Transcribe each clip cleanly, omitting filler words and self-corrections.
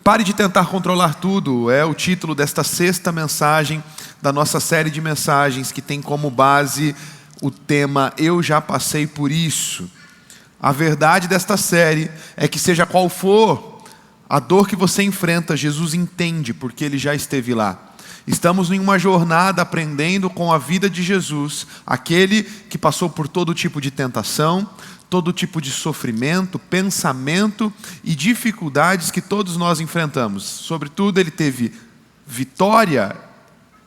Pare de tentar controlar tudo é o título desta sexta mensagem da nossa série de mensagens que tem como base o tema Eu Já Passei Por Isso. A verdade desta série é que seja qual for a dor que você enfrenta, Jesus entende porque Ele já esteve lá. Estamos em uma jornada aprendendo com a vida de Jesus, aquele que passou por todo tipo de tentação, todo tipo de sofrimento, pensamento e dificuldades que todos nós enfrentamos. Sobretudo, Ele teve vitória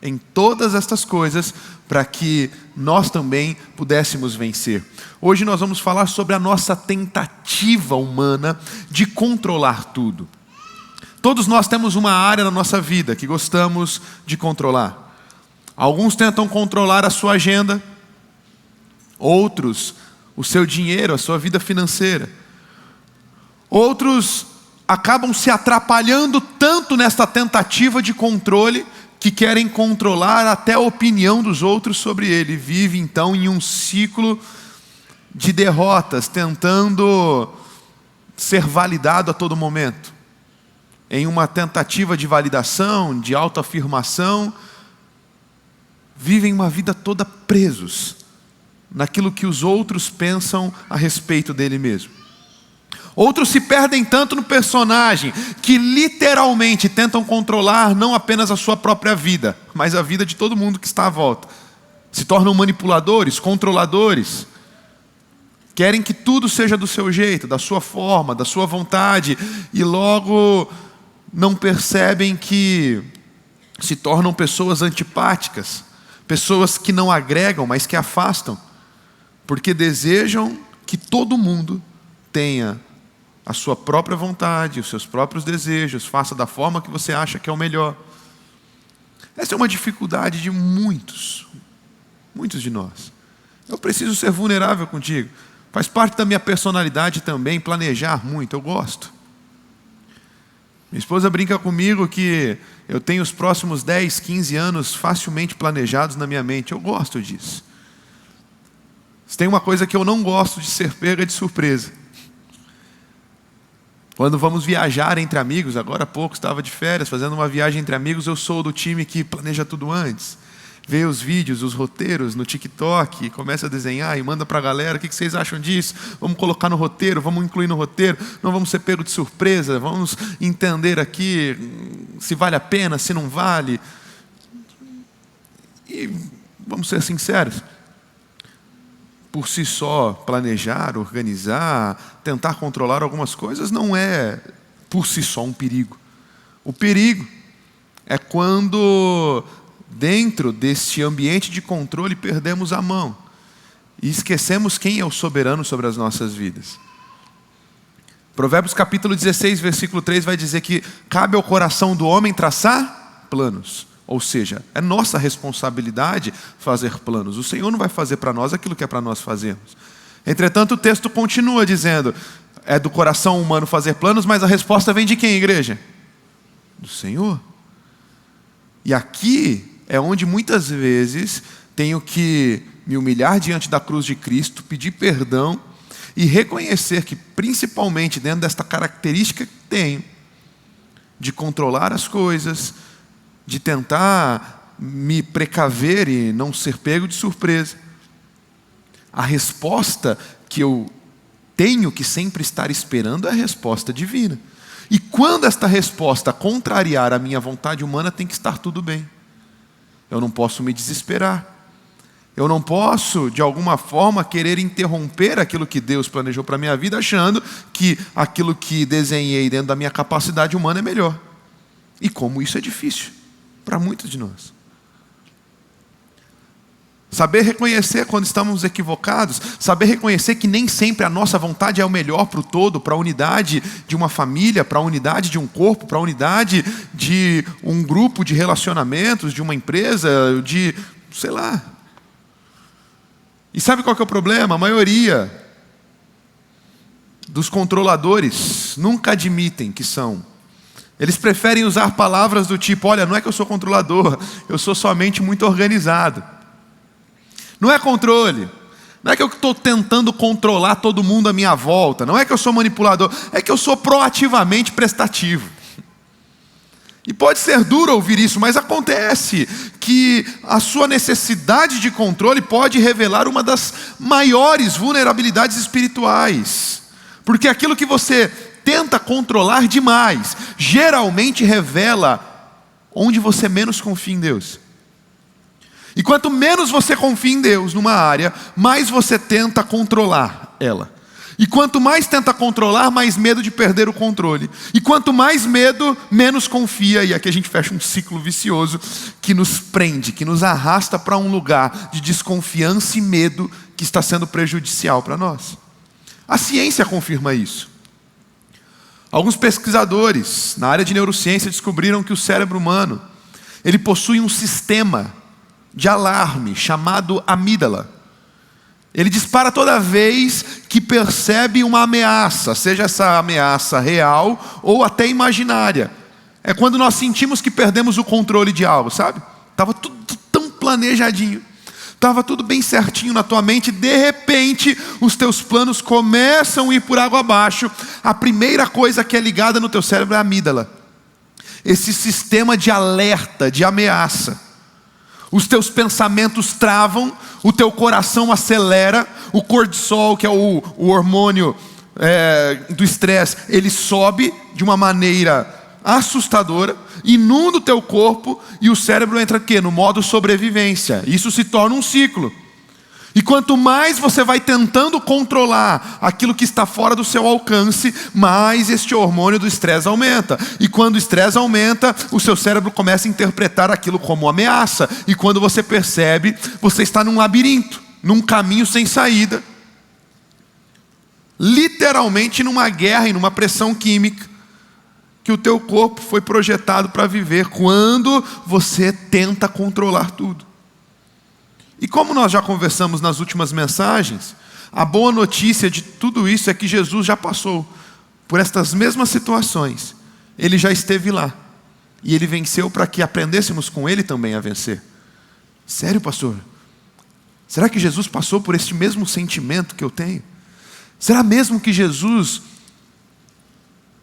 em todas estas coisas para que nós também pudéssemos vencer. Hoje nós vamos falar sobre a nossa tentativa humana de controlar tudo. Todos nós temos uma área na nossa vida que gostamos de controlar. Alguns tentam controlar a sua agenda, outros o seu dinheiro, a sua vida financeira. Outros acabam se atrapalhando tanto nesta tentativa de controle que querem controlar até a opinião dos outros sobre ele. Vive então em um ciclo de derrotas, tentando ser validado a todo momento. Em uma tentativa de validação, de autoafirmação, vivem uma vida toda presos naquilo que os outros pensam a respeito dele mesmo. Outros se perdem tanto no personagem que literalmente tentam controlar não apenas a sua própria vida, mas a vida de todo mundo que está à volta. Se tornam manipuladores, controladores. Querem que tudo seja do seu jeito, da sua forma, da sua vontade, e logo não percebem que se tornam pessoas antipáticas, pessoas que não agregam, mas que afastam, porque desejam que todo mundo tenha a sua própria vontade, os seus próprios desejos, faça da forma que você acha que é o melhor. Essa é uma dificuldade de muitos de nós. Eu preciso ser vulnerável contigo. Faz parte da minha personalidade também planejar muito, eu gosto. Minha esposa brinca comigo que eu tenho os próximos 10, 15 anos facilmente planejados na minha mente. Eu gosto disso. Se tem uma coisa que eu não gosto de ser pega de surpresa. Quando vamos viajar entre amigos, agora há pouco estava de férias, fazendo uma viagem entre amigos, eu sou do time que planeja tudo antes. Vê os vídeos, os roteiros no TikTok, começa a desenhar e manda para a galera, o que vocês acham disso? Vamos colocar no roteiro, vamos incluir no roteiro, não vamos ser pego de surpresa, vamos entender aqui se vale a pena, se não vale. E vamos ser sinceros, por si só, planejar, organizar, tentar controlar algumas coisas não é por si só um perigo. O perigo é quando dentro deste ambiente de controle perdemos a mão e esquecemos quem é o soberano sobre as nossas vidas. Provérbios capítulo 16, versículo 3 vai dizer que cabe ao coração do homem traçar planos. Ou seja, é nossa responsabilidade fazer planos. O Senhor não vai fazer para nós aquilo que é para nós fazermos. Entretanto, o texto continua dizendo, é do coração humano fazer planos, mas a resposta vem de quem, igreja? Do Senhor. E aqui é onde muitas vezes tenho que me humilhar diante da cruz de Cristo, pedir perdão e reconhecer que, principalmente dentro desta característica que tenho, de controlar as coisas, de tentar me precaver e não ser pego de surpresa, a resposta que eu tenho que sempre estar esperando é a resposta divina. E quando esta resposta contrariar a minha vontade humana, tem que estar tudo bem. Eu não posso me desesperar. Eu não posso, de alguma forma, querer interromper aquilo que Deus planejou para a minha vida, achando que aquilo que desenhei dentro da minha capacidade humana é melhor. E como isso é difícil para muitos de nós. Saber reconhecer quando estamos equivocados, saber reconhecer que nem sempre a nossa vontade é o melhor para o todo, para a unidade de uma família, para a unidade de um corpo, para a unidade de um grupo de relacionamentos, de uma empresa, de, sei lá. E sabe qual que é o problema? A maioria dos controladores nunca admitem que são. Eles preferem usar palavras do tipo, olha, não é que eu sou controlador, eu sou somente muito organizado. Não é controle. Não é que eu estou tentando controlar todo mundo à minha volta. Não é que eu sou manipulador. É que eu sou proativamente prestativo. E pode ser duro ouvir isso, mas acontece que a sua necessidade de controle pode revelar uma das maiores vulnerabilidades espirituais. Porque aquilo que você tenta controlar demais, geralmente revela onde você menos confia em Deus. E quanto menos você confia em Deus numa área, mais você tenta controlar ela. E quanto mais tenta controlar, mais medo de perder o controle. E quanto mais medo, menos confia. E aqui a gente fecha um ciclo vicioso que nos prende, que nos arrasta para um lugar de desconfiança e medo que está sendo prejudicial para nós. A ciência confirma isso. Alguns pesquisadores na área de neurociência descobriram que o cérebro humano, ele possui um sistema de alarme chamado amígdala. Ele dispara toda vez que percebe uma ameaça, seja essa ameaça real ou até imaginária. É quando nós sentimos que perdemos o controle de algo, sabe? Estava tudo tão planejadinho, estava tudo bem certinho na tua mente, de repente os teus planos começam a ir por água abaixo. A primeira coisa que é ligada no teu cérebro é a amígdala, esse sistema de alerta, de ameaça. Os teus pensamentos travam, o teu coração acelera, o cortisol, que é o hormônio do estresse, ele sobe de uma maneira assustadora, inunda o teu corpo e o cérebro entra aqui, no modo sobrevivência. Isso se torna um ciclo. E quanto mais você vai tentando controlar aquilo que está fora do seu alcance, mais este hormônio do estresse aumenta. E quando o estresse aumenta, o seu cérebro começa a interpretar aquilo como ameaça. E quando você percebe, você está num labirinto, num caminho sem saída. Literalmente numa guerra e numa pressão química que o teu corpo foi projetado para viver quando você tenta controlar tudo. E como nós já conversamos nas últimas mensagens, a boa notícia de tudo isso é que Jesus já passou por estas mesmas situações. Ele já esteve lá. E Ele venceu para que aprendêssemos com Ele também a vencer. Sério, pastor? Será que Jesus passou por este mesmo sentimento que eu tenho? Será mesmo que Jesus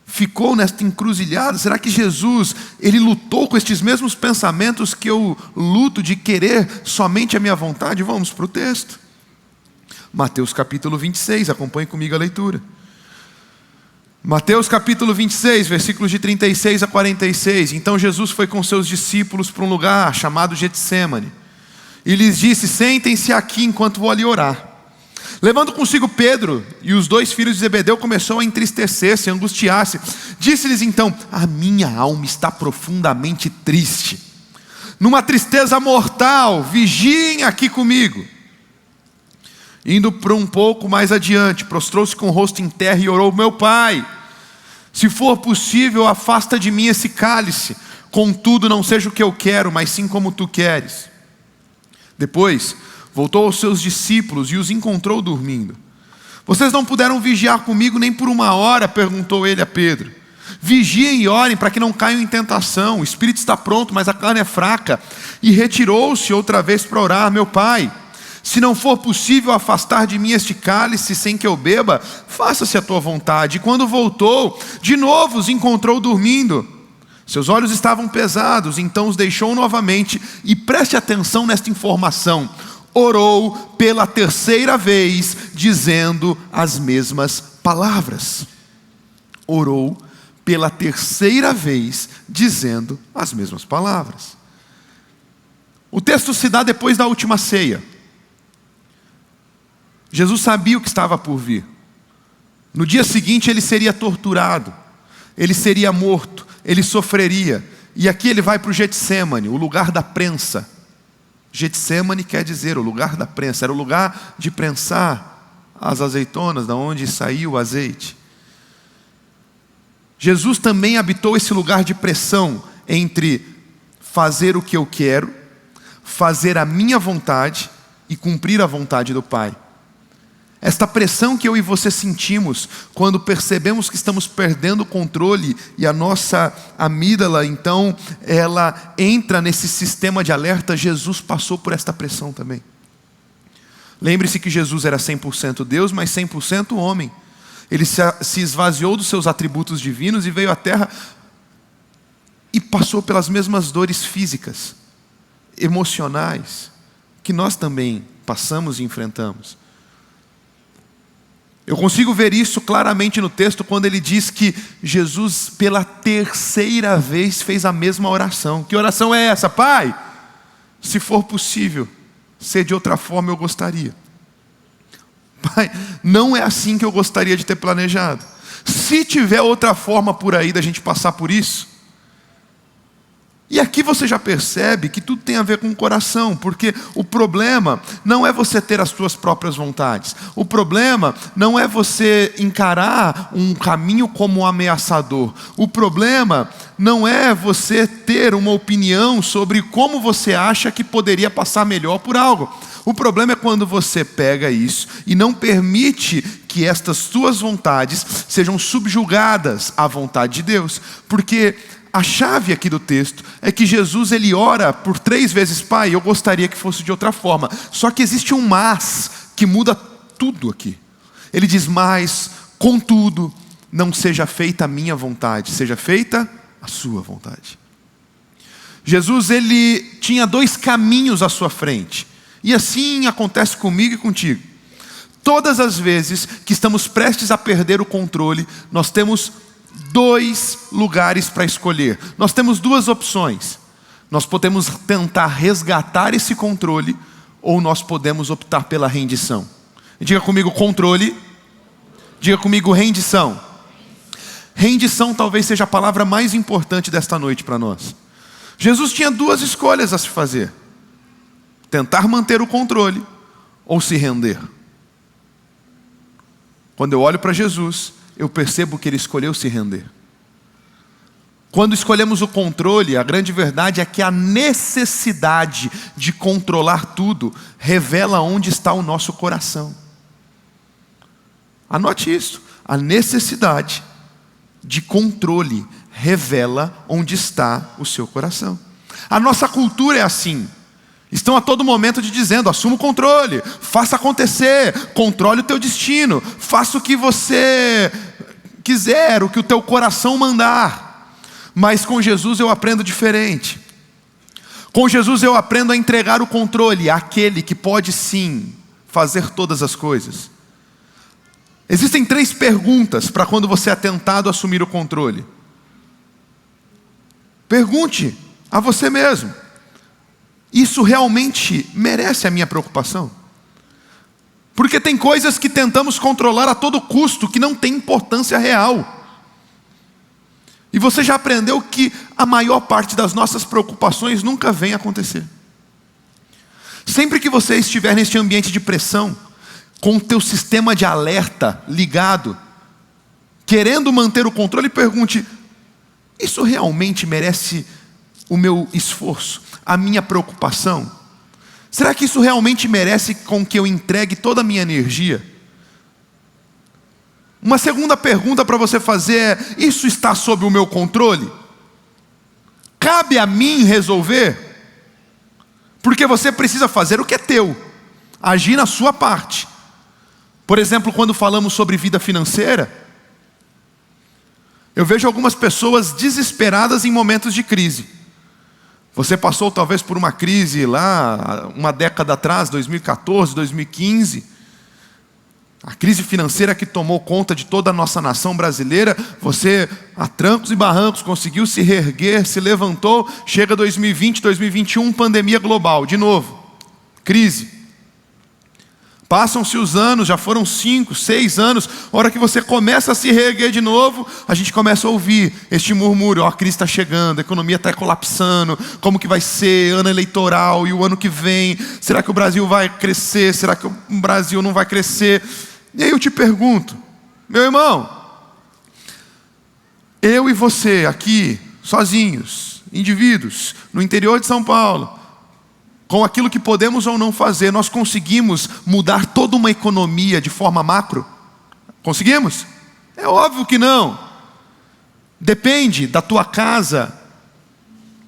ficou nesta encruzilhada? Será que Jesus, Ele lutou com estes mesmos pensamentos que eu luto de querer somente a minha vontade? Vamos para o texto. Mateus capítulo 26, acompanhe comigo a leitura. Mateus capítulo 26, versículos de 36 a 46. Então Jesus foi com seus discípulos para um lugar chamado Getsêmani. E lhes disse: sentem-se aqui enquanto vou ali orar. Levando consigo Pedro e os 2 filhos de Zebedeu, começou a entristecer-se, a angustiar-se. Disse-lhes então: a minha alma está profundamente triste, numa tristeza mortal, vigiem aqui comigo. Indo para um pouco mais adiante, prostrou-se com o rosto em terra e orou: meu pai, se for possível, afasta de mim esse cálice, contudo não seja o que eu quero, mas sim como tu queres. Depois voltou aos seus discípulos e os encontrou dormindo. Vocês não puderam vigiar comigo nem por 1 hora? Perguntou ele a Pedro. Vigiem e orem para que não caiam em tentação. O espírito está pronto, mas a carne é fraca. E retirou-se outra vez para orar: meu pai, se não for possível afastar de mim este cálice sem que eu beba, faça-se a tua vontade. E quando voltou, de novo os encontrou dormindo. Seus olhos estavam pesados, então os deixou novamente. E preste atenção nesta informação: orou pela 3ª vez, dizendo as mesmas palavras. Orou pela 3ª vez, dizendo as mesmas palavras. O texto se dá depois da última ceia. Jesus sabia o que estava por vir. No dia seguinte ele seria torturado, ele seria morto, ele sofreria. E aqui ele vai para o Getsêmani, o lugar da prensa. Getsêmani quer dizer o lugar da prensa, era o lugar de prensar as azeitonas, da onde saía o azeite. Jesus também habitou esse lugar de pressão entre fazer o que eu quero, fazer a minha vontade e cumprir a vontade do Pai. Esta pressão que eu e você sentimos quando percebemos que estamos perdendo o controle e a nossa amígdala, então, ela entra nesse sistema de alerta. Jesus passou por esta pressão também. Lembre-se que Jesus era 100% Deus, mas 100% homem. Ele se esvaziou dos seus atributos divinos e veio à terra e passou pelas mesmas dores físicas, emocionais, que nós também passamos e enfrentamos. Eu consigo ver isso claramente no texto quando ele diz que Jesus, pela terceira vez, fez a mesma oração. Que oração é essa? Pai, se for possível, ser de outra forma eu gostaria. Pai, não é assim que eu gostaria de ter planejado. Se tiver outra forma por aí da gente passar por isso. E aqui você já percebe que tudo tem a ver com o coração, porque o problema não é você ter as suas próprias vontades. O problema não é você encarar um caminho como ameaçador. O problema não é você ter uma opinião sobre como você acha que poderia passar melhor por algo. O problema é quando você pega isso e não permite que estas suas vontades sejam subjugadas à vontade de Deus. Porque a chave aqui do texto é que Jesus ele ora por 3 vezes, Pai, eu gostaria que fosse de outra forma. Só que existe um mas que muda tudo aqui. Ele diz, mas, contudo, não seja feita a minha vontade, seja feita a sua vontade. Jesus ele tinha 2 caminhos à sua frente. E assim acontece comigo e contigo. Todas as vezes que estamos prestes a perder o controle, nós temos 2 lugares para escolher. Nós temos 2 opções. Nós podemos tentar resgatar esse controle, ou nós podemos optar pela rendição. Diga comigo controle. Diga comigo rendição. Rendição talvez seja a palavra mais importante desta noite para nós. Jesus tinha 2 escolhas a se fazer: tentar manter o controle ou se render. Quando eu olho para Jesus, eu percebo que ele escolheu se render. Quando escolhemos o controle, a grande verdade é que a necessidade de controlar tudo revela onde está o nosso coração. Anote isso. A necessidade de controle revela onde está o seu coração. A nossa cultura é assim. Estão a todo momento dizendo, assuma o controle, faça acontecer, controle o teu destino, faça o que você quiser, o que o teu coração mandar. Mas com Jesus eu aprendo diferente. Com Jesus eu aprendo a entregar o controle àquele que pode sim fazer todas as coisas. Existem 3 perguntas para quando você é tentado a assumir o controle. Pergunte a você mesmo: isso realmente merece a minha preocupação? Porque tem coisas que tentamos controlar a todo custo, que não tem importância real. E você já aprendeu que a maior parte das nossas preocupações nunca vem acontecer. Sempre que você estiver neste ambiente de pressão, com o teu sistema de alerta ligado, querendo manter o controle, pergunte: isso realmente merece o meu esforço, a minha preocupação? Será que isso realmente merece com que eu entregue toda a minha energia? Uma segunda pergunta para você fazer é: isso está sob o meu controle? Cabe a mim resolver? Porque você precisa fazer o que é teu, agir na sua parte. Por exemplo, quando falamos sobre vida financeira, eu vejo algumas pessoas desesperadas em momentos de crise. Você passou talvez por uma crise lá, uma década atrás, 2014, 2015. A crise financeira que tomou conta de toda a nossa nação brasileira. Você, a trancos e barrancos, conseguiu se reerguer, se levantou. Chega 2020, 2021, pandemia global, de novo, crise. Passam-se os anos, já foram 5, 6 anos. A hora que você começa a se reerguer de novo, a gente começa a ouvir este murmúrio: a crise está chegando, a economia está colapsando, como que vai ser ano eleitoral e o ano que vem? Será que o Brasil vai crescer? Será que o Brasil não vai crescer? E aí eu te pergunto, meu irmão, eu e você aqui, sozinhos, indivíduos, no interior de São Paulo, com aquilo que podemos ou não fazer, nós conseguimos mudar toda uma economia de forma macro? Conseguimos? É óbvio que não. Depende da tua casa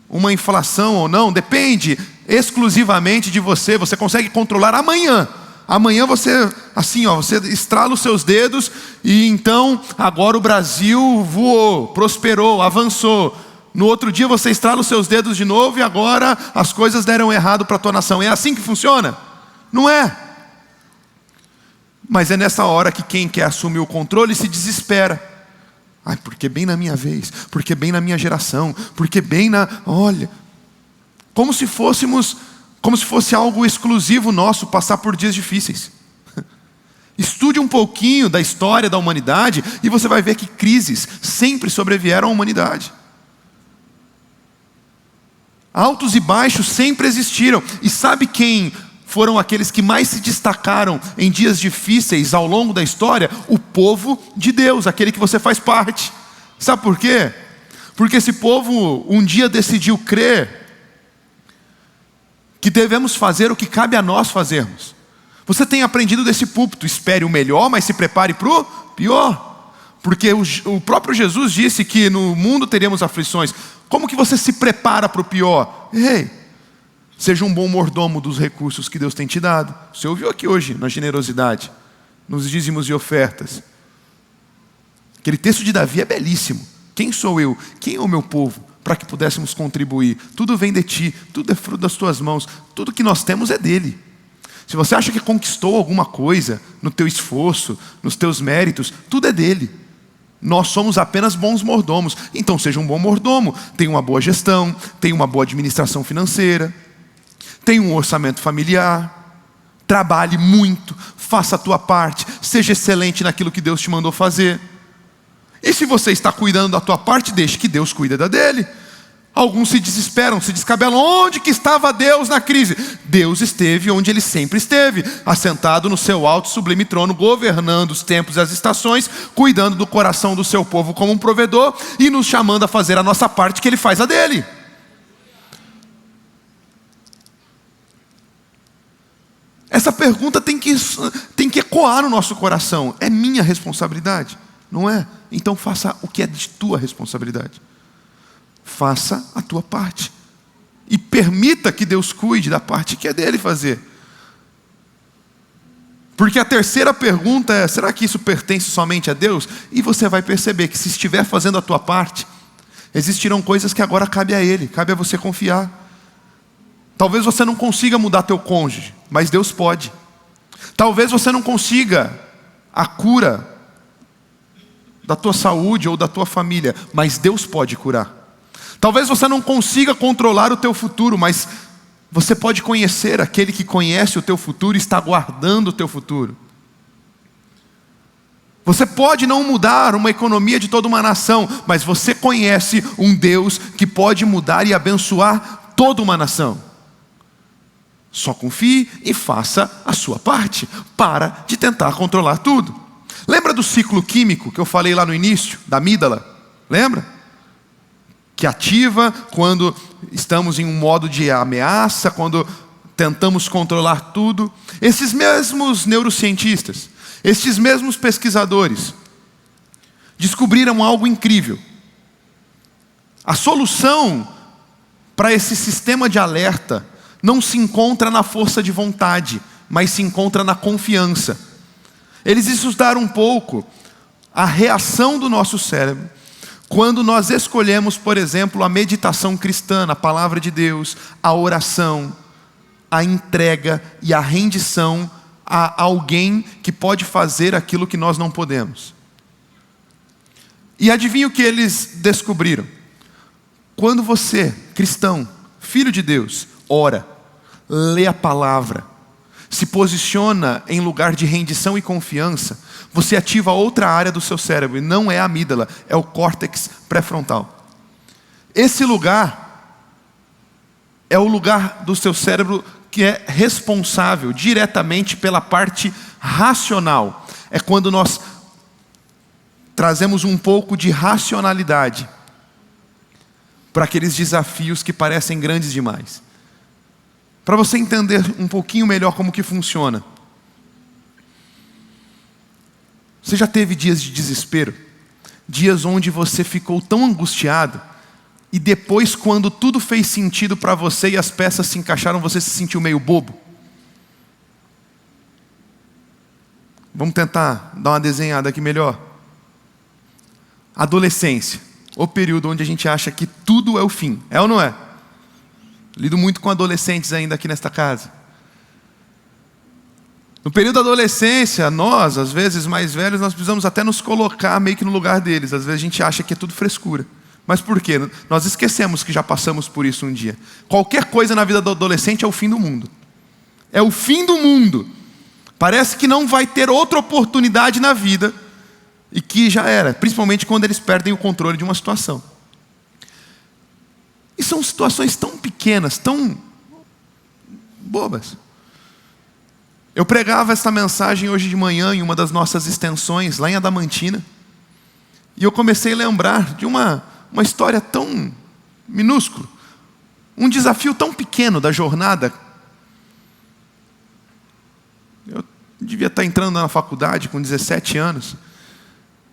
uma inflação ou não, depende exclusivamente de você. Você consegue controlar amanhã. Amanhã você, assim, você estrala os seus dedos e então agora o Brasil voou, prosperou, avançou. No outro dia você estrala os seus dedos de novo e agora as coisas deram errado para a tua nação. É assim que funciona? Não é. Mas é nessa hora que quem quer assumir o controle se desespera. Ai, porque bem na minha vez, porque bem na minha geração, porque bem na... Olha, como se fosse algo exclusivo nosso passar por dias difíceis. Estude um pouquinho da história da humanidade e você vai ver que crises sempre sobrevieram à humanidade. Altos e baixos sempre existiram. E sabe quem foram aqueles que mais se destacaram em dias difíceis ao longo da história? O povo de Deus, aquele que você faz parte. Sabe por quê? Porque esse povo um dia decidiu crer que devemos fazer o que cabe a nós fazermos. Você tem aprendido desse púlpito: espere o melhor, mas se prepare para o pior. Porque o próprio Jesus disse que no mundo teríamos aflições. Como que você se prepara para o pior? Ei, seja um bom mordomo dos recursos que Deus tem te dado. Você ouviu aqui hoje na generosidade, nos dízimos e ofertas. Aquele texto de Davi é belíssimo. Quem sou eu? Quem é o meu povo? Para que pudéssemos contribuir. Tudo vem de ti, tudo é fruto das tuas mãos. Tudo que nós temos é dele. Se você acha que conquistou alguma coisa no teu esforço, nos teus méritos, tudo é dele. Nós somos apenas bons mordomos. Então seja um bom mordomo. Tenha uma boa gestão, tenha uma boa administração financeira, tenha um orçamento familiar, trabalhe muito, faça a tua parte, seja excelente naquilo que Deus te mandou fazer. E se você está cuidando da tua parte, deixe que Deus cuide da dele. Alguns se desesperam, se descabelam. Onde que estava Deus na crise? Deus esteve onde Ele sempre esteve, assentado no seu alto e sublime trono, governando os tempos e as estações, cuidando do coração do seu povo como um provedor e nos chamando a fazer a nossa parte, que Ele faz a dele. Essa pergunta tem que ecoar no nosso coração. É minha responsabilidade? Não é? Então faça o que é de tua responsabilidade. Faça a tua parte. E permita que Deus cuide da parte que é dele fazer. Porque a terceira pergunta é: será que isso pertence somente a Deus? E você vai perceber que se estiver fazendo a tua parte, existirão coisas que agora cabe a Ele, cabe a você confiar. Talvez você não consiga mudar teu cônjuge, mas Deus pode. Talvez você não consiga a cura da tua saúde ou da tua família, mas Deus pode curar. Talvez você não consiga controlar o teu futuro, mas você pode conhecer aquele que conhece o teu futuro e está guardando o teu futuro. Você pode não mudar uma economia de toda uma nação, mas você conhece um Deus que pode mudar e abençoar toda uma nação. Só confie e faça a sua parte. Para de tentar controlar tudo. Lembra do ciclo químico que eu falei lá no início, da amígdala? Lembra? Que ativa quando estamos em um modo de ameaça, quando tentamos controlar tudo. Esses mesmos neurocientistas, esses mesmos pesquisadores, descobriram algo incrível. A solução para esse sistema de alerta não se encontra na força de vontade, mas se encontra na confiança. Eles estudaram um pouco a reação do nosso cérebro quando nós escolhemos, por exemplo, a meditação cristã, a palavra de Deus, a oração, a entrega e a rendição a alguém que pode fazer aquilo que nós não podemos. E adivinha o que eles descobriram? Quando você, cristão, filho de Deus, ora, lê a palavra, se posiciona em lugar de rendição e confiança, você ativa outra área do seu cérebro, e não é a amígdala, é o córtex pré-frontal. Esse lugar é o lugar do seu cérebro que é responsável diretamente pela parte racional. É quando nós trazemos um pouco de racionalidade para aqueles desafios que parecem grandes demais. Para você entender um pouquinho melhor como que funciona. Você já teve dias de desespero? Dias onde você ficou tão angustiado e depois, quando tudo fez sentido para você e as peças se encaixaram, você se sentiu meio bobo? Vamos tentar dar uma desenhada aqui melhor. Adolescência. o período onde a gente acha que tudo é o fim. É ou não é? Lido muito com adolescentes ainda aqui nesta casa. No período da adolescência, nós, às vezes mais velhos, nós precisamos até nos colocar meio que no lugar deles. Às vezes a gente acha que é tudo frescura. Mas por quê? Nós esquecemos que já passamos por isso um dia. Qualquer coisa na vida do adolescente é o fim do mundo. É o fim do mundo. Parece que não vai ter outra oportunidade na vida e que já era, principalmente quando eles perdem o controle de uma situação. E são situações tão pequenas, tão bobas. Eu pregava essa mensagem hoje de manhã em uma das nossas extensões, lá em Adamantina, e eu comecei a lembrar de uma história tão minúscula, um desafio tão pequeno da jornada. Eu devia estar entrando na faculdade com 17 anos,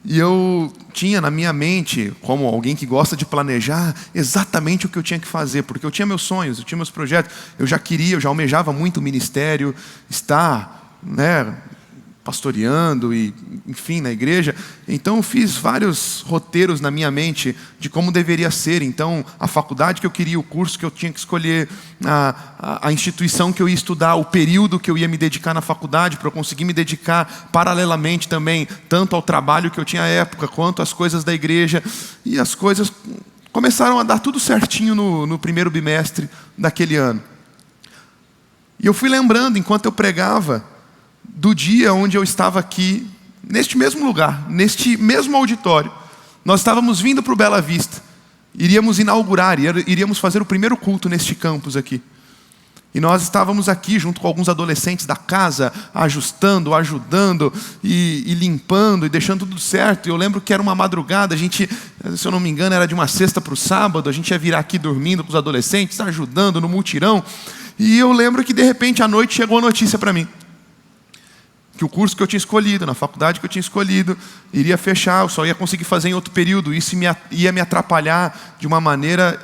e eu tinha na minha mente, como alguém que gosta de planejar, exatamente o que eu tinha que fazer, porque eu tinha meus sonhos, eu tinha meus projetos, eu já almejava muito o ministério, estar, pastoreando e, enfim, na igreja. Então eu fiz vários roteiros na minha mente de como deveria ser. Então a faculdade que eu queria, o curso que eu tinha que escolher, a instituição que eu ia estudar, o período que eu ia me dedicar na faculdade, para eu conseguir me dedicar paralelamente também, tanto ao trabalho que eu tinha à época, quanto às coisas da igreja. E as coisas começaram a dar tudo certinho no primeiro bimestre daquele ano. E eu fui lembrando, enquanto eu pregava, do dia onde eu estava aqui, neste mesmo lugar, neste mesmo auditório. Nós estávamos vindo para o Bela Vista, iríamos inaugurar, iríamos fazer o primeiro culto neste campus aqui. E nós estávamos aqui junto com alguns adolescentes da casa, ajustando, ajudando e limpando e deixando tudo certo. E eu lembro que era uma madrugada, a gente, se eu não me engano, era de uma sexta para o sábado, a gente ia virar aqui dormindo com os adolescentes, ajudando no mutirão. E eu lembro que de repente à noite chegou a notícia para mim, que o curso que eu tinha escolhido, na faculdade que eu tinha escolhido, iria fechar, eu só ia conseguir fazer em outro período. Isso ia me atrapalhar de uma maneira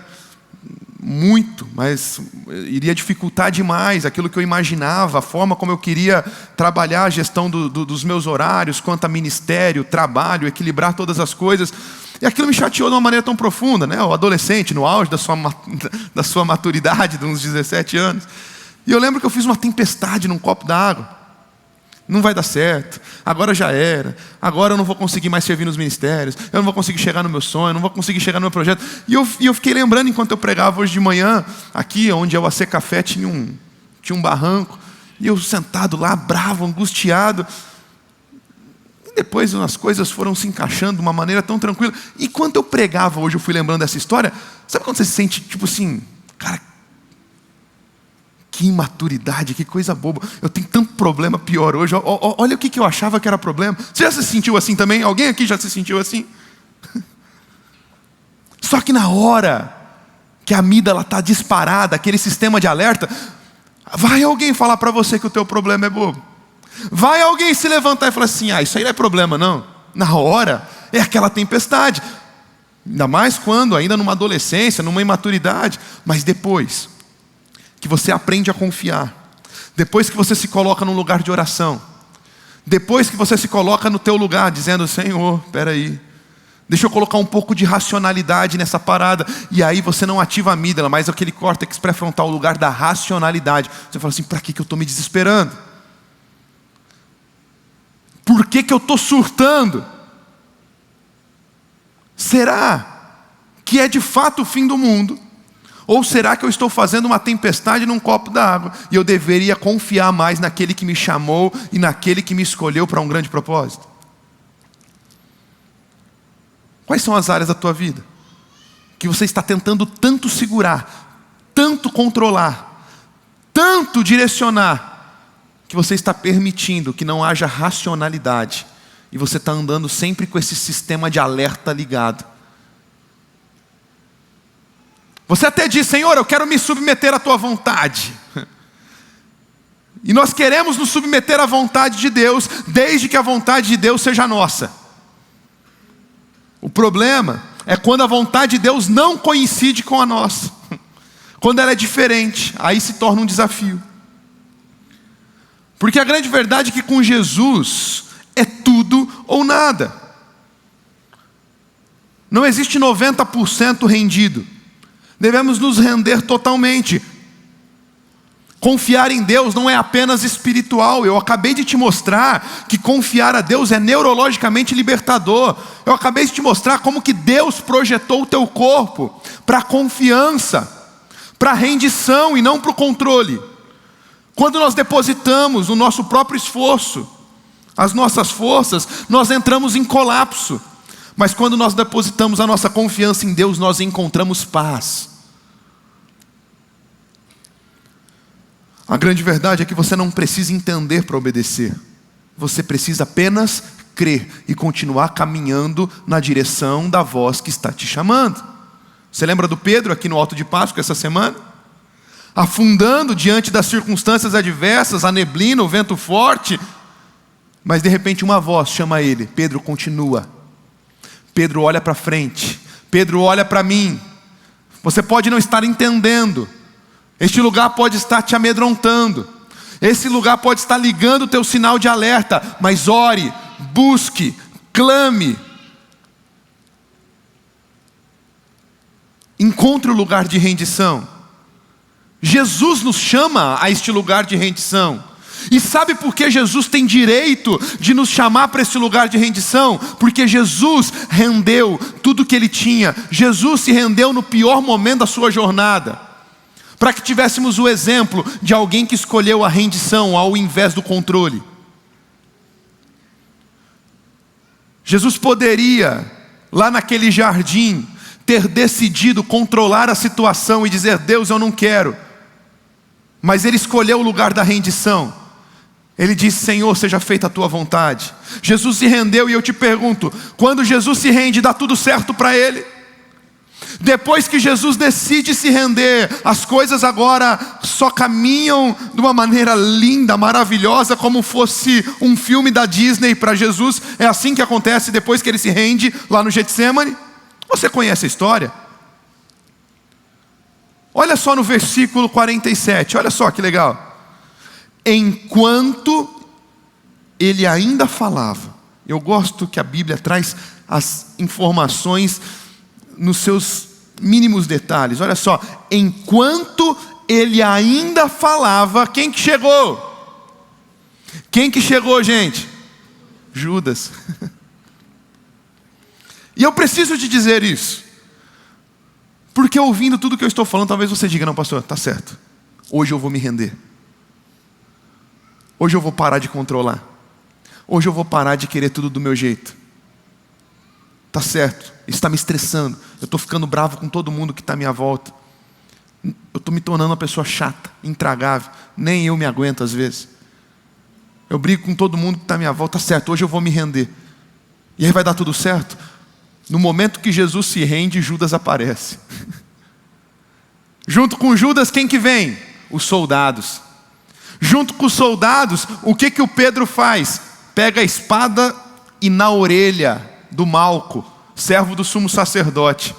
mas iria dificultar demais aquilo que eu imaginava, a forma como eu queria trabalhar a gestão dos meus horários, quanto a ministério, trabalho, equilibrar todas as coisas. E aquilo me chateou de uma maneira tão profunda, o adolescente, no auge da sua maturidade, de uns 17 anos. E eu lembro que eu fiz uma tempestade num copo d'água. Não vai dar certo, agora já era, agora eu não vou conseguir mais servir nos ministérios, eu não vou conseguir chegar no meu sonho, eu não vou conseguir chegar no meu projeto. E eu fiquei lembrando, enquanto eu pregava hoje de manhã, aqui onde eu AC Café tinha um barranco, e eu sentado lá, bravo, angustiado. E depois as coisas foram se encaixando de uma maneira tão tranquila. E enquanto eu pregava hoje, eu fui lembrando dessa história. Sabe quando você se sente tipo assim, cara, que imaturidade, que coisa boba. Eu tenho tanto problema pior hoje. Olha o que eu achava que era problema. Você já se sentiu assim também? Alguém aqui já se sentiu assim? Só que na hora que a amígdala está disparada, aquele sistema de alerta, vai alguém falar para você que o teu problema é bobo. Vai alguém se levantar e falar assim, isso aí não é problema não. Na hora, é aquela tempestade. Ainda mais quando, ainda numa adolescência, numa imaturidade. Mas depois que você aprende a confiar, depois que você se coloca num lugar de oração, depois que você se coloca no teu lugar, dizendo, Senhor, espera aí, deixa eu colocar um pouco de racionalidade nessa parada, e aí você não ativa a amígdala, mas aquele córtex pré-frontal, o lugar da racionalidade. Você fala assim, para que eu estou me desesperando? Por que eu estou surtando? Será que é de fato o fim do mundo? Ou será que eu estou fazendo uma tempestade num copo d'água e eu deveria confiar mais naquele que me chamou e naquele que me escolheu para um grande propósito? Quais são as áreas da tua vida que você está tentando tanto segurar, tanto controlar, tanto direcionar, que você está permitindo que não haja racionalidade e você está andando sempre com esse sistema de alerta ligado? Você até diz, Senhor, eu quero me submeter à tua vontade. E nós queremos nos submeter à vontade de Deus, desde que a vontade de Deus seja nossa. O problema é quando a vontade de Deus não coincide com a nossa. Quando ela é diferente, aí se torna um desafio. Porque a grande verdade é que com Jesus é tudo ou nada. Não existe 90% rendido. Devemos nos render totalmente. Confiar em Deus não é apenas espiritual. Eu acabei de te mostrar que confiar a Deus é neurologicamente libertador. Eu acabei de te mostrar como que Deus projetou o teu corpo para a confiança, para a rendição e não para o controle. Quando nós depositamos o nosso próprio esforço, as nossas forças, nós entramos em colapso. Mas quando nós depositamos a nossa confiança em Deus, nós encontramos paz. A grande verdade é que você não precisa entender para obedecer. Você precisa apenas crer e continuar caminhando na direção da voz que está te chamando. Você lembra do Pedro aqui no Alto de Páscoa essa semana? Afundando diante das circunstâncias adversas, a neblina, o vento forte. Mas de repente uma voz chama ele: Pedro, continua. Pedro, olha para frente. Pedro, olha para mim. Você pode não estar entendendo. Este lugar pode estar te amedrontando. Esse lugar pode estar ligando o teu sinal de alerta. Mas ore, busque, clame. Encontre o lugar de rendição. Jesus nos chama a este lugar de rendição. E sabe por que Jesus tem direito de nos chamar para esse lugar de rendição? Porque Jesus rendeu tudo que Ele tinha. Jesus se rendeu no pior momento da sua jornada, para que tivéssemos o exemplo de alguém que escolheu a rendição ao invés do controle. Jesus poderia, lá naquele jardim, ter decidido controlar a situação e dizer: Deus, eu não quero. Mas Ele escolheu o lugar da rendição. Ele disse: Senhor, seja feita a tua vontade. Jesus se rendeu, e eu te pergunto, quando Jesus se rende, dá tudo certo para Ele? Depois que Jesus decide se render, as coisas agora só caminham de uma maneira linda, maravilhosa, como fosse um filme da Disney para Jesus. É assim que acontece depois que Ele se rende lá no Getsemane. Você conhece a história? Olha só no versículo 47, olha só que legal. Enquanto Ele ainda falava. Eu gosto que a Bíblia traz as informações nos seus mínimos detalhes. Olha só, enquanto Ele ainda falava, quem que chegou? Quem que chegou, gente? Judas. E eu preciso te dizer isso, porque ouvindo tudo que eu estou falando, talvez você diga: não, pastor, está certo, hoje eu vou me render. Hoje eu vou parar de controlar. Hoje eu vou parar de querer tudo do meu jeito. Está certo, isso está me estressando. Eu estou ficando bravo com todo mundo que está à minha volta. Eu estou me tornando uma pessoa chata, intragável. Nem eu me aguento às vezes. Eu brigo com todo mundo que está à minha volta. Está certo, hoje eu vou me render. E aí vai dar tudo certo? No momento que Jesus se rende, Judas aparece. Junto com Judas, quem que vem? Os soldados. Junto com os soldados, o que o Pedro faz? Pega a espada e na orelha do Malco, servo do sumo sacerdote.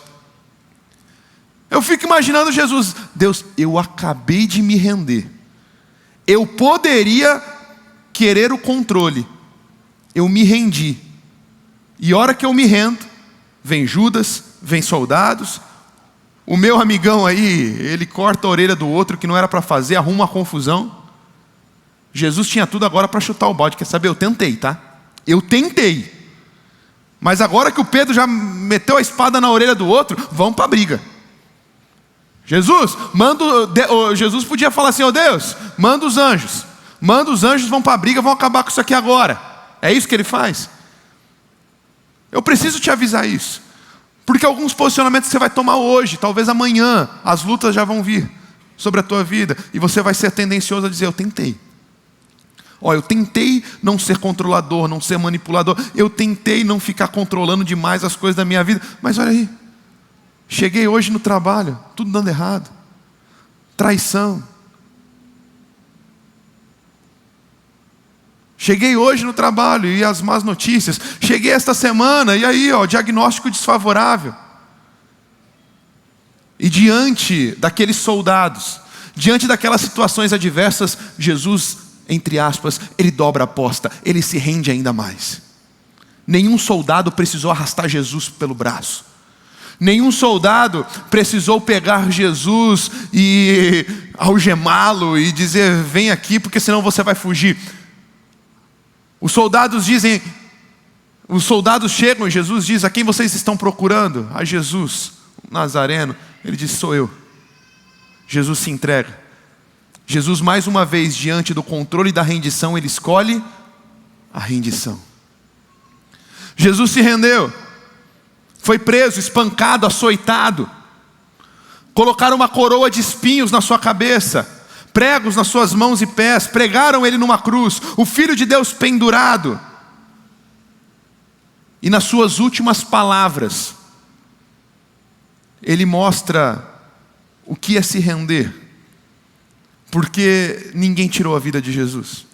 Eu fico imaginando Jesus: Deus, eu acabei de me render. Eu poderia querer o controle. Eu me rendi. E a hora que eu me rendo, vem Judas, vem soldados. O meu amigão aí, ele corta a orelha do outro que não era para fazer, arruma uma confusão. Jesus tinha tudo agora para chutar o balde. Quer saber? Eu tentei, tá? Eu tentei. Mas agora que o Pedro já meteu a espada na orelha do outro, vamos para a briga. Jesus podia falar assim: ó Deus, manda os anjos. Manda os anjos, vão para a briga, vão acabar com isso aqui agora. É isso que Ele faz. Eu preciso te avisar isso. Porque alguns posicionamentos você vai tomar hoje, talvez amanhã, as lutas já vão vir sobre a tua vida. E você vai ser tendencioso a dizer: eu tentei. Eu tentei não ser controlador, não ser manipulador. Eu tentei não ficar controlando demais as coisas da minha vida. Mas olha aí, cheguei hoje no trabalho, tudo dando errado. Traição. Cheguei hoje no trabalho e as más notícias. Cheguei esta semana e aí, diagnóstico desfavorável. E diante daqueles soldados, diante daquelas situações adversas, Jesus, entre aspas, Ele dobra a aposta, Ele se rende ainda mais. Nenhum soldado precisou arrastar Jesus pelo braço. Nenhum soldado precisou pegar Jesus e algemá-lo e dizer: vem aqui porque senão você vai fugir. Os soldados chegam e Jesus diz: a quem vocês estão procurando? A Jesus, o Nazareno. Ele diz: sou eu. Jesus se entrega. Jesus, mais uma vez, diante do controle da rendição, ele escolhe a rendição. Jesus se rendeu. Foi preso, espancado, açoitado. Colocaram uma coroa de espinhos na sua cabeça, pregos nas suas mãos e pés, pregaram ele numa cruz, o Filho de Deus pendurado. E nas suas últimas palavras, ele mostra o que é se render, porque ninguém tirou a vida de Jesus.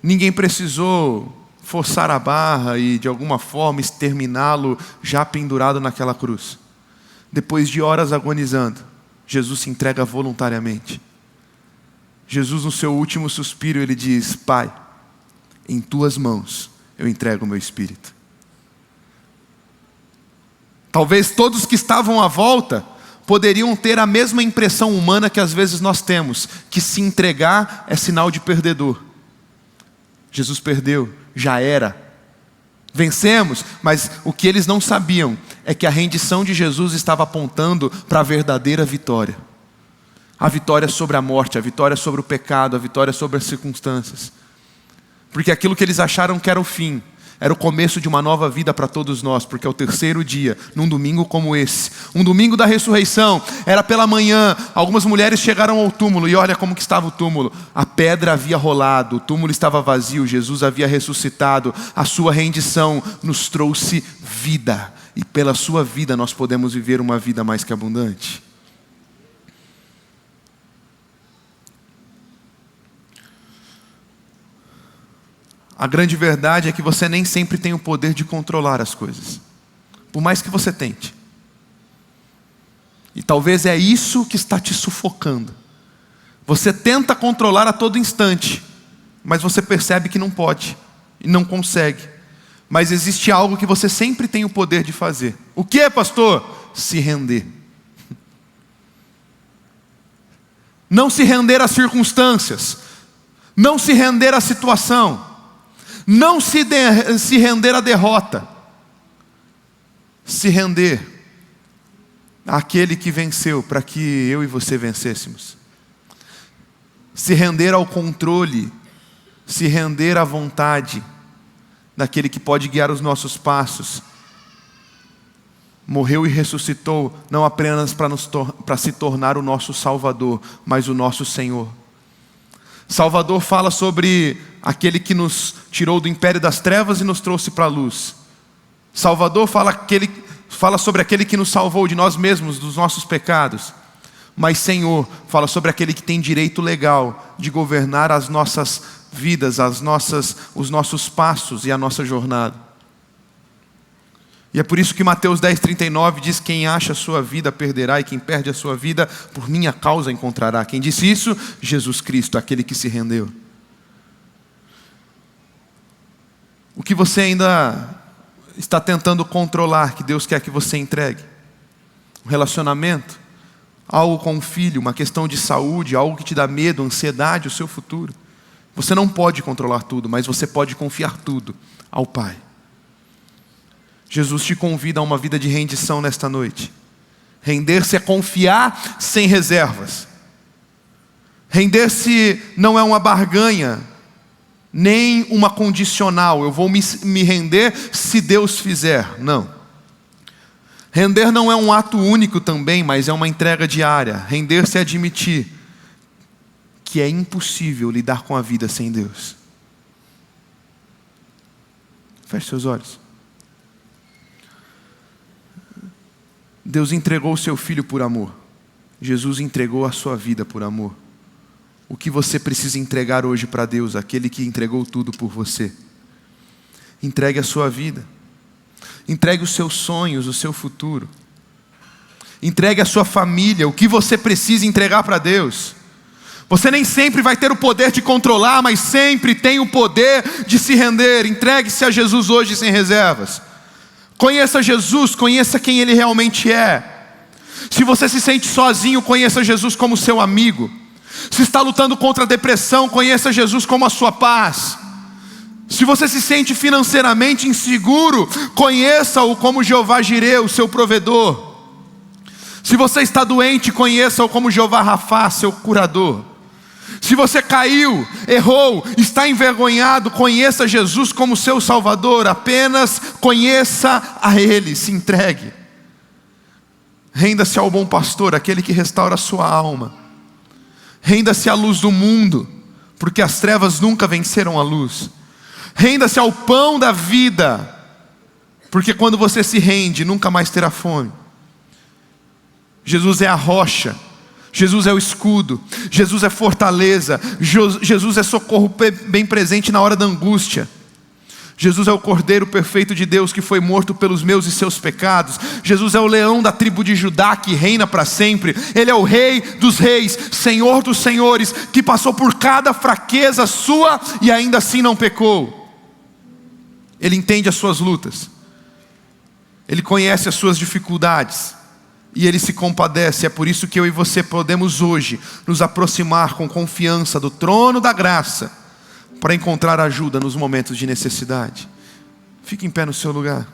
Ninguém precisou forçar a barra e de alguma forma exterminá-lo já pendurado naquela cruz. Depois de horas agonizando, Jesus se entrega voluntariamente. Jesus, no seu último suspiro, ele diz: Pai, em tuas mãos eu entrego o meu espírito. Talvez todos que estavam à volta poderiam ter a mesma impressão humana que às vezes nós temos, que se entregar é sinal de perdedor. Jesus perdeu, já era. Vencemos, mas o que eles não sabiam é que a rendição de Jesus estava apontando para a verdadeira vitória. A vitória sobre a morte, a vitória sobre o pecado, a vitória sobre as circunstâncias. Porque aquilo que eles acharam que era o fim, era o começo de uma nova vida para todos nós, porque é o terceiro dia, num domingo como esse, um domingo da ressurreição. Era pela manhã, algumas mulheres chegaram ao túmulo, e olha como que estava o túmulo. A pedra havia rolado, o túmulo estava vazio, Jesus havia ressuscitado. A sua rendição nos trouxe vida, e pela sua vida nós podemos viver uma vida mais que abundante. A grande verdade é que você nem sempre tem o poder de controlar as coisas, por mais que você tente. E talvez é isso que está te sufocando. Você tenta controlar a todo instante, mas você percebe que não pode e não consegue. Mas existe algo que você sempre tem o poder de fazer. O que é, pastor? Se render. Não se render às circunstâncias, não se render à situação, não se render à derrota, se render àquele que venceu para que eu e você vencêssemos. Se render ao controle, se render à vontade daquele que pode guiar os nossos passos. Morreu e ressuscitou não apenas para se tornar o nosso Salvador, mas o nosso Senhor. Salvador fala sobre aquele que nos tirou do império das trevas e nos trouxe para a luz. Salvador fala sobre aquele que nos salvou de nós mesmos, dos nossos pecados. Mas Senhor fala sobre aquele que tem direito legal de governar as nossas vidas, os nossos passos e a nossa jornada. E é por isso que Mateus 10:39 diz: quem acha a sua vida perderá, e quem perde a sua vida por minha causa encontrará. Quem disse isso? Jesus Cristo, aquele que se rendeu. O que você ainda está tentando controlar, que Deus quer que você entregue? Um relacionamento, algo com um filho, uma questão de saúde, algo que te dá medo, ansiedade, o seu futuro. Você não pode controlar tudo, mas você pode confiar tudo ao Pai. Jesus te convida a uma vida de rendição nesta noite. Render-se é confiar sem reservas. Render-se não é uma barganha, nem uma condicional. Eu vou me render se Deus fizer. Não. Render não é um ato único também, mas é uma entrega diária. Render-se é admitir que é impossível lidar com a vida sem Deus. Feche seus olhos. Deus entregou o seu Filho por amor. Jesus entregou a sua vida por amor. O que você precisa entregar hoje para Deus, aquele que entregou tudo por você? Entregue a sua vida. Entregue os seus sonhos, o seu futuro. Entregue a sua família, o que você precisa entregar para Deus. Você nem sempre vai ter o poder de controlar, mas sempre tem o poder de se render. Entregue-se a Jesus hoje sem reservas. Conheça Jesus, conheça quem Ele realmente é. Se você se sente sozinho, conheça Jesus como seu amigo. Se está lutando contra a depressão, conheça Jesus como a sua paz. Se você se sente financeiramente inseguro, conheça-o como Jeová Jireh, o seu provedor. Se você está doente, conheça-o como Jeová Rafá, seu curador. Se você caiu, errou, está envergonhado, conheça Jesus como seu Salvador. Apenas conheça a Ele, se entregue. Renda-se ao bom pastor, aquele que restaura a sua alma. Renda-se à luz do mundo, porque as trevas nunca venceram a luz. Renda-se ao pão da vida, porque quando você se rende, nunca mais terá fome. Jesus é a rocha, Jesus é o escudo, Jesus é fortaleza, Jesus é socorro bem presente na hora da angústia. Jesus é o Cordeiro perfeito de Deus que foi morto pelos meus e seus pecados. Jesus é o leão da tribo de Judá que reina para sempre. Ele é o Rei dos reis, Senhor dos senhores, que passou por cada fraqueza sua e ainda assim não pecou. Ele entende as suas lutas, Ele conhece as suas dificuldades e Ele se compadece. É por isso que eu e você podemos hoje nos aproximar com confiança do trono da graça, para encontrar ajuda nos momentos de necessidade. Fique em pé no seu lugar.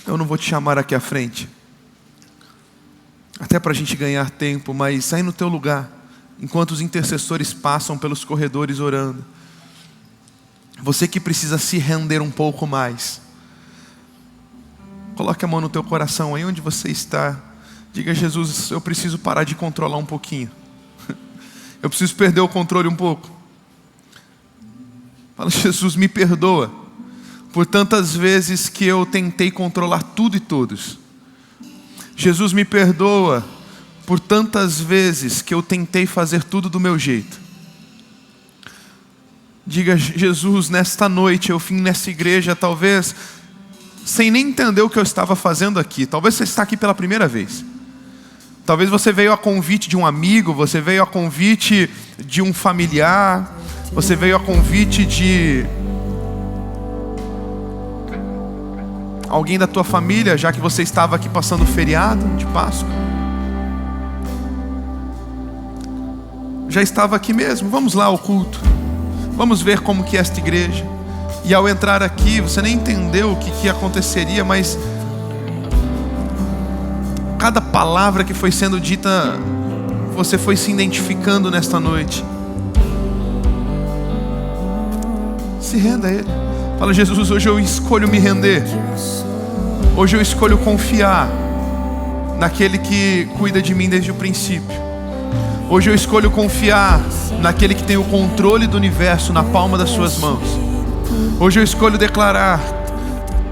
Eu não vou te chamar aqui à frente, até para a gente ganhar tempo, mas sai no teu lugar, enquanto os intercessores passam pelos corredores orando. Você que precisa se render um pouco mais, coloque a mão no teu coração, aí onde você está. Diga: Jesus, eu preciso parar de controlar um pouquinho. Eu preciso perder o controle um pouco. Fala: Jesus, me perdoa por tantas vezes que eu tentei controlar tudo e todos. Jesus, me perdoa por tantas vezes que eu tentei fazer tudo do meu jeito. Diga: Jesus, nesta noite eu vim nessa igreja, talvez sem nem entender o que eu estava fazendo aqui. Talvez você está aqui pela primeira vez. Talvez você veio a convite de um amigo, você veio a convite de um familiar, você veio a convite de alguém da tua família, já que você estava aqui passando o feriado de Páscoa. Já estava aqui mesmo, vamos lá ao culto. Vamos ver como que é esta igreja. E ao entrar aqui, você nem entendeu o que aconteceria, mas cada palavra que foi sendo dita, você foi se identificando nesta noite. Se renda a Ele. Fala: Jesus, hoje eu escolho me render. Hoje eu escolho confiar naquele que cuida de mim desde o princípio. Hoje eu escolho confiar naquele que tem o controle do universo na palma das suas mãos. Hoje eu escolho declarar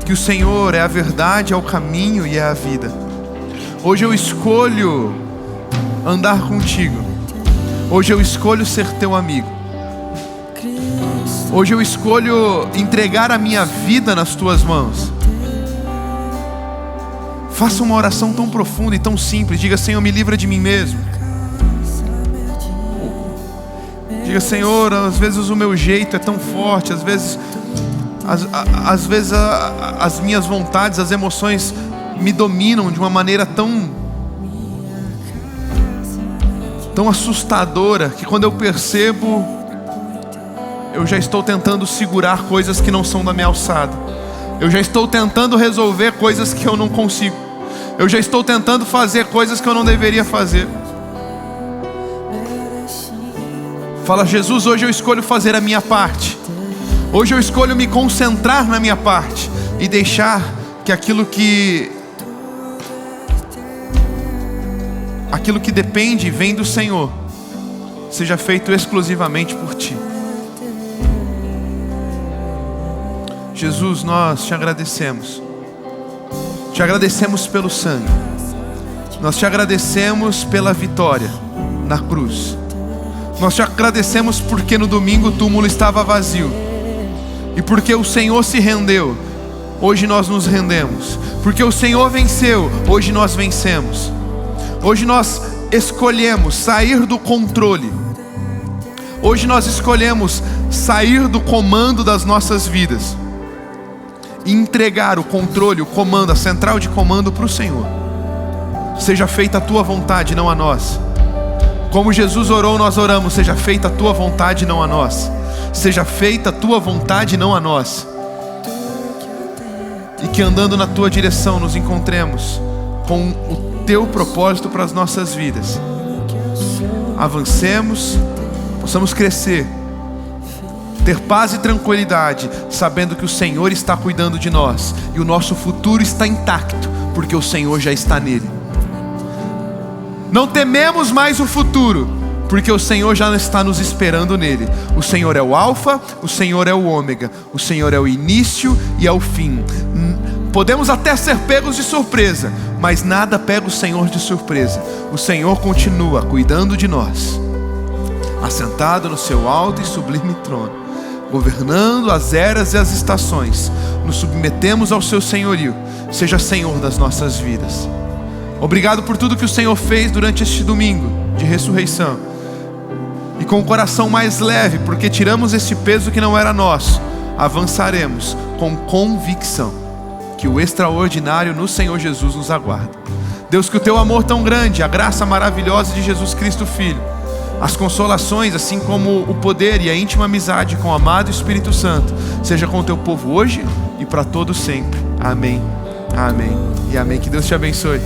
que o Senhor é a verdade, é o caminho e é a vida. Hoje eu escolho andar contigo. Hoje eu escolho ser teu amigo. Hoje eu escolho entregar a minha vida nas tuas mãos. Faça uma oração tão profunda e tão simples. Diga: Senhor, me livra de mim mesmo. Diga: Senhor, às vezes o meu jeito é tão forte, às vezes as minhas vontades, as emoções me dominam de uma maneira tão assustadora, que quando eu percebo, eu já estou tentando segurar coisas que não são da minha alçada. Eu já estou tentando resolver coisas que eu não consigo. Eu já estou tentando fazer coisas que eu não deveria fazer. Fala: Jesus, hoje eu escolho fazer a minha parte. Hoje eu escolho me concentrar na minha parte e deixar que aquilo que depende, vem do Senhor, seja feito exclusivamente por Ti. Jesus, nós te agradecemos. Te agradecemos pelo sangue. Nós te agradecemos pela vitória na cruz. Nós te agradecemos porque no domingo o túmulo estava vazio. E porque o Senhor se rendeu, hoje nós nos rendemos. Porque o Senhor venceu, hoje nós vencemos. Hoje nós escolhemos sair do controle Hoje nós escolhemos sair do comando das nossas vidas e entregar o controle, o comando, a central de comando para o Senhor. Seja feita a tua vontade, não a nossa. Como Jesus orou, nós oramos: seja feita a tua vontade, não a nossa. Seja feita a tua vontade, não a nossa. E que andando na tua direção nos encontremos com o teu propósito para as nossas vidas. Avancemos, possamos crescer, ter paz e tranquilidade, sabendo que o Senhor está cuidando de nós e o nosso futuro está intacto, porque o Senhor já está nele. Não tememos mais o futuro, porque o Senhor já está nos esperando nele. O Senhor é o Alfa, o Senhor é o Ômega, o Senhor é o início e é o fim. Podemos até ser pegos de surpresa, mas nada pega o Senhor de surpresa. O Senhor continua cuidando de nós, assentado no seu alto e sublime trono, governando as eras e as estações. Nos submetemos ao seu senhorio. Seja Senhor das nossas vidas. Obrigado por tudo que o Senhor fez durante este domingo de ressurreição. E com o coração mais leve, porque tiramos esse peso que não era nosso, avançaremos com convicção que o extraordinário no Senhor Jesus nos aguarda. Deus, que o teu amor tão grande, a graça maravilhosa de Jesus Cristo Filho, as consolações, assim como o poder e a íntima amizade com o amado Espírito Santo, seja com o teu povo hoje e para todo sempre. Amém, amém e amém. Que Deus te abençoe.